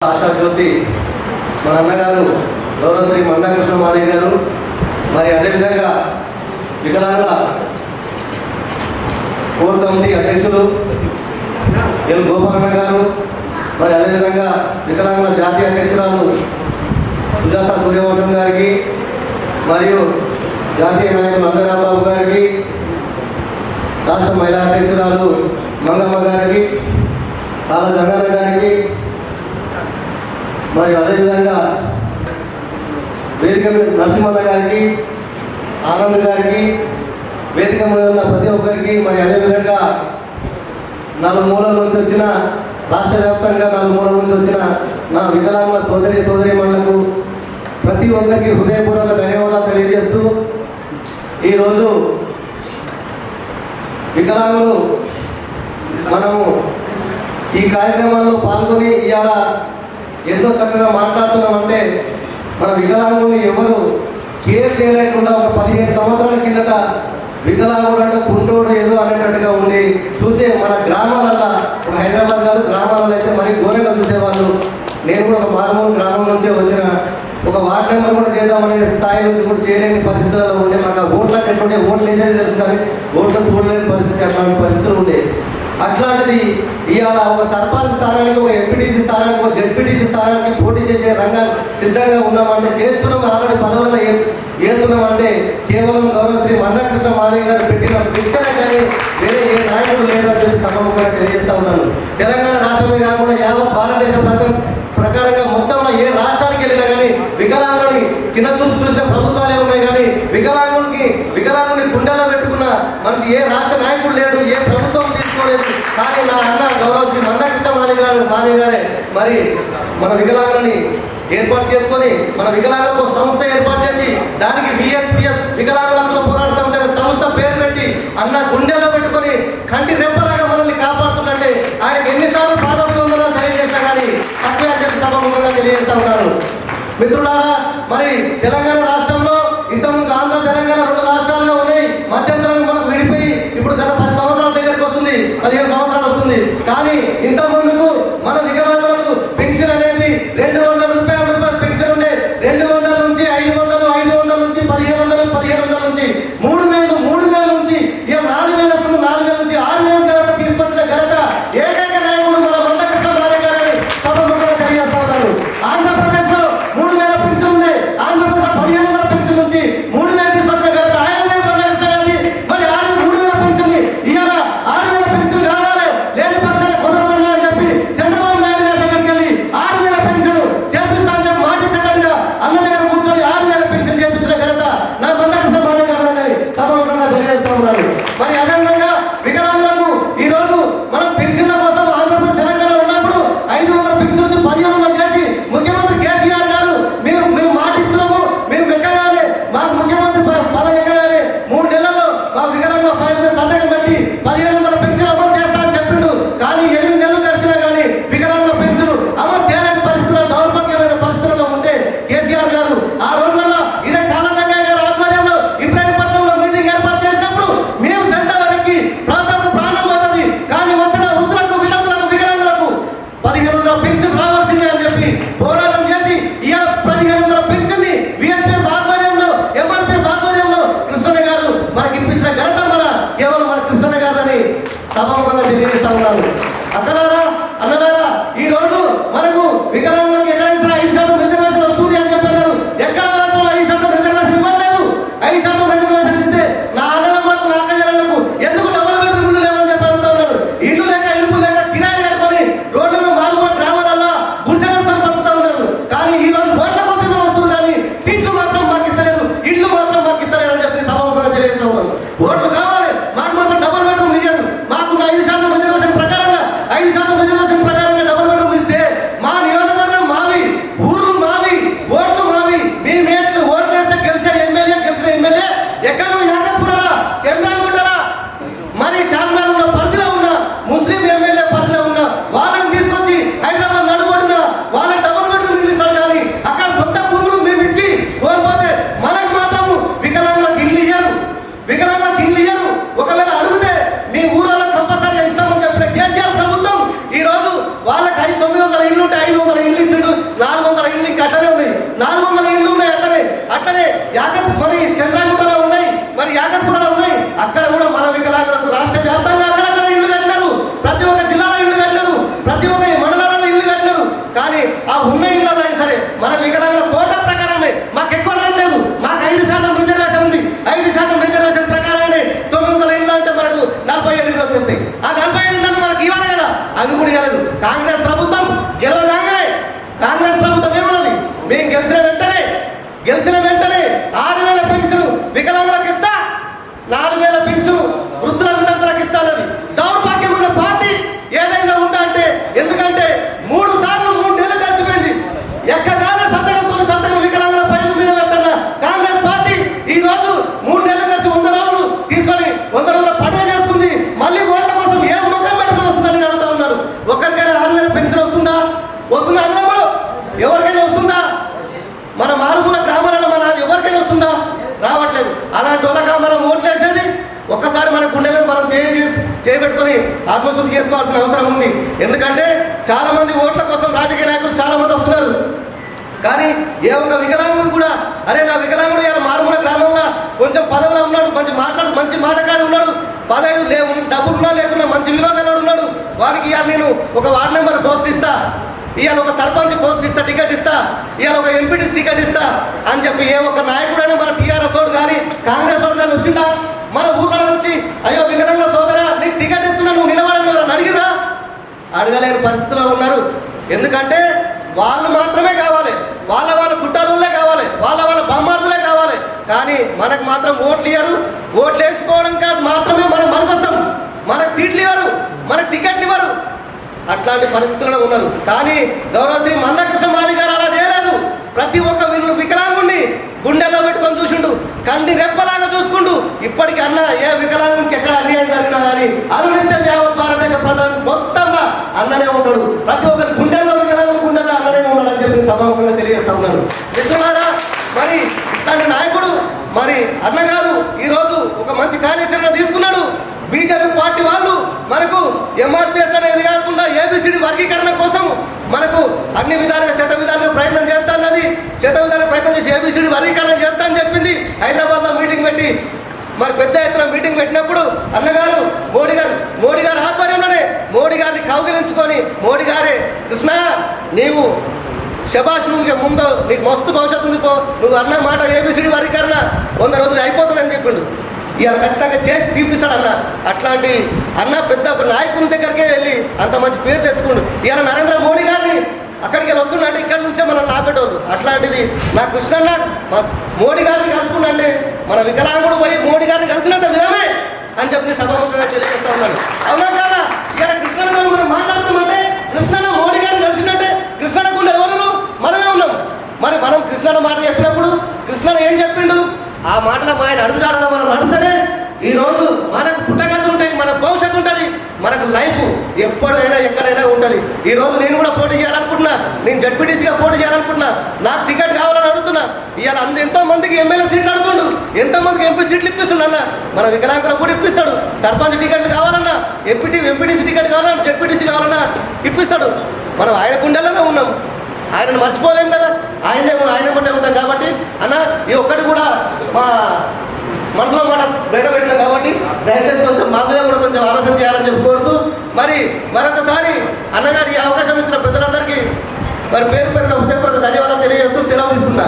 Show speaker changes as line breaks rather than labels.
ఆశాజ్యోతి మన అన్నగారు గౌరవ శ్రీ మందాకృష్ణ మాదిగ గారు, మరి అదేవిధంగా వికలాంగుల కోర్ కమిటీ అధ్యక్షులు ఎల్ గోపాలన్న గారు, మరి అదేవిధంగా వికలాంగుల జాతీయ అధ్యక్షురాలు సుజాత సూర్యవంశం గారికి, మరియు జాతీయ నాయకులు అందరాబాబు గారికి, రాష్ట్ర మహిళా అధ్యక్షురాలు మంగమ్మ గారికి, తాళ జంగన్న గారికి, మరియు అదేవిధంగా వేదిక నరసింహన్న గారికి, ఆనంద్ గారికి, వేదిక మీద ఉన్న ప్రతి ఒక్కరికి, మరి అదేవిధంగా నలుమూలల నుంచి వచ్చిన, రాష్ట్ర వ్యాప్తంగా నలుమూలల నుంచి వచ్చిన నా వికలాంగుల సోదరీమణులకు ప్రతి ఒక్కరికి హృదయపూర్వక ధన్యవాదాలు తెలియజేస్తూ, ఈరోజు వికలాంగులు మనము ఈ కార్యక్రమాల్లో పాల్గొని ఇవాళ ఎంతో చక్కగా మాట్లాడుతున్నామంటే, మన వికలాంగుల్ని ఎవరు కేర్ చేయలేకుండా ఒక 15 సంవత్సరాల కిందట వికలాంగుడు అంటే కుంటోడు ఏదో అనేటట్టుగా ఉండి చూసే మన గ్రామాలలో, ఒక హైదరాబాద్ కాదు గ్రామాలలో అయితే మరీ ఘోరంగా చూసేవాళ్ళు. నేను కూడా ఒక మారుమూల గ్రామం నుంచే వచ్చిన, ఒక వార్డ్ మెంబర్ కూడా చేద్దామనే స్థాయి నుంచి కూడా చేయలేని పరిస్థితులలో ఉండే, మాకు ఓట్లు ఎటువంటి ఓట్లు వేసేది తెలుసు కానీ ఓట్లు చూడలేని పరిస్థితి, అట్లాంటి పరిస్థితులు ఉండే. అట్లాంటిది ఇవాళ ఒక సర్పంచ్ స్థానానికి, ఒక ఎంపీటీసీ స్థానానికి, ఒక జెడ్పీటీసీ స్థానానికి పోటీ చేసే రంగాలు సిద్ధంగా ఉన్నామంటే, చేస్తున్నాం, ఆల్రెడీ పదవుల్లో ఏరుతున్నామంటే కేవలం గౌరవ శ్రీ మందాకృష్ణ మాదిగ గారు పెట్టిన శిక్షణ కానీ వేరే ఏ నాయకుడు లేదని చెప్పి సభముఖంగా తెలియజేస్తా ఉన్నాను. తెలంగాణ రాష్ట్రమే కాకుండా యావత్ భారతదేశం ప్రకారంగా మొత్తంలో ఏ రాష్ట్రానికి వెళ్ళినా కానీ వికలాంగుని చిన్నచూపు చూసిన ప్రభుత్వాలే ఉన్నాయి, కానీ వికలాంగుని గుండెలో పెట్టుకున్న మనిషి ఏ రాష్ట్ర నాయకుడు లేడు, ఏ ప్రభుత్వం తీసుకోలేదు. కానీ నా అన్న గౌరవ శ్రీ మందాకృష్ణ మాదిగ గారే మరి మన వికలాంగులని ఏర్పాటు చేసుకొని, మన వికలాంగులకు సంస్థ ఏర్పాటు చేసి, దానికి VSPS వికలాంగుల పోరాట సమితి అనే సంస్థ పేరు పెట్టి అన్న గుండెలో పెట్టుకొని కంటి రెప్పలాగా మనల్ని కాపాడుతుందంటే ఆయనకు ఎన్నిసార్లు పాదభివందనాలు తెలియజేస్తా కానీ తక్కువే అని చెప్పి సభముఖంగా తెలియజేస్తా ఉన్నాను. మిత్రులారా, మరి తెలంగాణ రాష్ట్రంలో ఇంతకుముందు ఆంధ్ర తెలంగాణ 2 రాష్ట్రాలుగా ఉన్నాయి. మధ్యంతరం మనకు విడిపోయి ఇప్పుడు గత 10 సంవత్సరాల దగ్గరికి వస్తుంది, 15 సంవత్సరాలు వస్తుంది. కానీ ఇంత ముందుకు మన వికలాంగులకు పెన్షన్ అనేది 200 రూపాయల పెన్షన్ ఉండే, 200 నుంచి 500, 500 నుంచి 1500, 1500 నుంచి 3000 నుంచి ఇక 4000 వస్తుంది, 4000 నుంచి 6000 దాకా తీసుకొచ్చిన ఘనత ఏకైక నాయకుడు మన మందాకృష్ణ మాదిగ గారని సభముఖంగా తెలియజేస్తా ఉన్నాను. ఆంధ్రప్రదేశ్ లో 3000 పెన్షన్ ఉండే, ఆంధ్రప్రదేశ్ 1500 ఆ ఉన్న ఇళ్ళలో అయినా సరే మన వికలాంగుల కోటా ప్రకారమే మాకు ఎక్కువ లేదు, మాకు 5% రిజర్వేషన్ ఉంది. 5% రిజర్వేషన్ ప్రకారమే 900 ఇళ్ళు అంటే మనకు 47 ఇళ్ళు వచ్చేస్తాయి. ఆ 47 ఇళ్ళను మనకు ఇవ్వాలి కదా, అవి కూడా ఇవ్వలేదు. కాంగ్రెస్ ప్రభుత్వం గెలవగానే కాంగ్రెస్ ప్రభుత్వం ఏమన్నది, మేము గెలిచిన వెంటనే 6,000 పెన్షన్ వికలాంగులకు ఇస్తా, 4,000 పెన్షన్ వృద్ధుల వితంతులకు ఇస్తానది. దౌర్భాగ్యం ఉన్న పార్టీ ఏదైనా ఉందా అంటే, ఎందుకంటే 3 సార్లు 3 నెలలు గడిచిపోయింది, ఎక్కగానే సంతకం వికలాంగుల ఫైల్ మీద పెడుతున్న కాంగ్రెస్ పార్టీ ఈ రోజు 3 నెలలు గడిచి 100 రోజులు తీసుకొని 100 రోజుల పండుగ చేసుకుంది. మళ్ళీ ఓట్ల కోసం ఏ ముఖం పెట్టుకొని వస్తుందని అడుగుతా ఉన్నారు. ఒక్కరికైనా 6,000 పెన్షన్ వస్తుందా? అన్నప్పుడు ఎవరికైనా వస్తుందా? మన మారుమూల గ్రామాలలో మన ఎవరికైనా వస్తుందా? రావట్లేదు. అలాంటి వాళ్ళగా మనం ఓట్లేసేది ఒక్కసారి మన గుండె మీద మనం చేయబెట్టుకొని ఆత్మశుద్ధి చేసుకోవాల్సిన అవసరం ఉంది. ఎందుకంటే చాలా మంది ఓట్ల కోసం రాజకీయ నాయకులు చాలా మంది వస్తున్నారు. కానీ ఏ ఒక్క వికలాంగుడు కూడా, అరే నా వికలాంగుడు ఇలా మారుమూల గ్రామంలో కొంచెం పదవిలో ఉన్నాడు, మంచి మాటకారి ఉన్నాడు, పదవి లేవు, డబ్బులున్నా లేకున్నా మంచి విలువగా ఉన్నాడు, వారికి ఇవాళ నేను ఒక వార్డు మెంబర్ పోస్ట్ ఇస్తా, ఇవాళ ఒక సర్పంచ్ పోస్ట్ ఇస్తా, టికెట్ ఇస్తా, ఇవాళ ఒక ఎంపీటీసీ టికెట్ ఇస్తా అని చెప్పి ఏ ఒక్క నాయకుడైనా మన టీఆర్ఎస్ వాడు కానీ కాంగ్రెస్ వాడు కానీ వచ్చిందా? మన ఊర్లో వచ్చి అయ్యో వికలాంగుల సోదరా నీకు టికెట్ ఇస్తున్నా నువ్వు నిలబడని ఎవరైనా అడిగిరా? అడగలేని పరిస్థితిలో ఉన్నారు. ఎందుకంటే వాళ్ళు మాత్రమే కావాలి, వాళ్ళ చుట్టాలులే కావాలి, వాళ్ళ బొమ్మార్దులే కావాలి. కానీ మనకు మాత్రం ఓట్లు ఇయ్యరు. ఓట్లు వేసుకోవడం కాదు మాత్రమే మనకు వస్తాం, మనకు సీట్లు ఇవ్వరు, మనకు టికెట్లు ఇవ్వరు. అట్లాంటి పరిస్థితుల్లో ఉన్నారు. కానీ గౌరవశ్రీ మందకృష్ణ మాది గారు అలా చేయలేదు. ప్రతి ఒక్క వికలాంగుడిని గుండెల్లో పెట్టుకొని చూసిండు, కంటి రెప్పలాగా చూసుకుంటూ. ఇప్పటికీ అన్న ఏ వికలాంగునికి ఎక్కడ అన్యాయం జరిగినా కానీ అనునిత్యం యావత్ భారతదేశ ప్రధాని మొత్తంగా అన్ననే ఉంటాడు. ప్రతి ఒక్కరి గుండెల్లో వికలాంగుల గుండెల్లో అన్ననే ఉన్నాడు అని చెప్పి సభాముఖంగా తెలియజేస్తా ఉన్నారు. మిత్రులారా, మరి ఇట్లాంటి నాయకుడు మరి అన్నగారు ఈరోజు ఒక మంచి కార్యాచరణ తీసుకున్నాడు. బీజేపీ పార్టీ వాళ్ళు మనకు ఎంఆర్పిఎస్ అనేది కాకుండా ఏబిసిడి వర్గీకరణ కోసం మనకు అన్ని విధాలుగా శతవిధాలుగా ప్రయత్నం చేస్తానన్నది, శతవిధాలుగా ప్రయత్నం చేసి ఏబిసిడి వర్గీకరణ చేస్తా అని చెప్పింది. హైదరాబాద్లో మీటింగ్ పెట్టి మరి పెద్ద ఎత్తున మీటింగ్ పెట్టినప్పుడు అన్నగారు మోడీ గారు ఆధ్వర్యంలోనే మోడీ గారిని కౌగిలించుకొని మోడీ గారే కృష్ణ నీవు శబాష్, నువ్వు ముందు నీకు మస్తు భవిష్యత్తు ఉంది, పో నువ్వు అన్న మాట ఏబిసిడి వర్గీకరణ 100 రోజులు అయిపోతుంది అని చెప్పిండు. ఇవాళ ఖచ్చితంగా చేసి తీపిస్తాడు అన్న. అట్లాంటి అన్న పెద్ద నాయకుని దగ్గరికే వెళ్ళి అంత మంచి పేరు తెచ్చుకుండు. ఇవాళ నరేంద్ర మోడీ గారిని అక్కడికి వెళ్ళి వస్తుండే ఇక్కడ నుంచే మనల్ని ఆపేటోళ్ళు. అట్లాంటిది నా కృష్ణన్న మోడీ గారిని కలుసుకుంటే మన వికలాంగుడు పోయి మోడీ గారిని కలిసినంత విధమే అని చెప్పి సభాముఖంగా తెలియజేస్తా ఉన్నాను. అవునా కాదా? ఇవాళ కృష్ణన్న మనం మాట్లాడుతున్నామంటే కృష్ణన్న మోడీ గారిని కలిసినట్టే. కృష్ణన్న గుండె ఎవరు? మనమే ఉన్నాం. మరి మనం కృష్ణన్న మాట చెప్పినప్పుడు కృష్ణన్న ఏం చెప్పిండు? ఆ మాటలకు ఆయన అడుగుజాడలో మనం నడుస్తేనే ఈరోజు మనకు పుట్టగతి ఉంటాయి, మన భవిష్యత్తు ఉంటుంది, మనకు లైఫ్ ఎప్పుడైనా ఎక్కడైనా ఉంటుంది. ఈరోజు నేను కూడా పోటీ చేయాలనుకుంటున్నా, నేను జడ్పీటీసీగా పోటీ చేయాలనుకుంటున్నా, నాకు టికెట్ కావాలని అడుగుతున్నా. ఇవాళ ఎంతో మందికి ఎమ్మెల్యే సీట్లు అడుగుతుండు, ఎంతో మందికి ఎంపీ సీట్లు ఇప్పిస్తుండు అన్న. మన వికలాంగులకు కూడా ఇప్పిస్తాడు. సర్పంచ్ టికెట్లు కావాలన్నా, ఎంపీటీసీ టికెట్ కావాలన్నా, జడ్పీటీసీ కావాలన్నా ఇప్పిస్తాడు. మనం ఆయన గుండెల్లోనే ఉన్నాం, ఆయనను మర్చిపోలేము కదా, ఆయన పట్టే ఉంటాం. కాబట్టి అన్న ఈ ఒక్కటి కూడా మా మనసులో మాట బయట పెట్టాం. కాబట్టి దయచేసి కొంచెం మా మీద కూడా కొంచెం ఆలోచన చేయాలని చెప్పి కోరుతూ మరి మరొకసారి అన్నగారు ఈ అవకాశం ఇచ్చిన పెద్దలందరికీ మరి పేరు హృదయపూర్వక ధన్యవాదాలు తెలియజేస్తూ సెలవు తీసుకున్నా.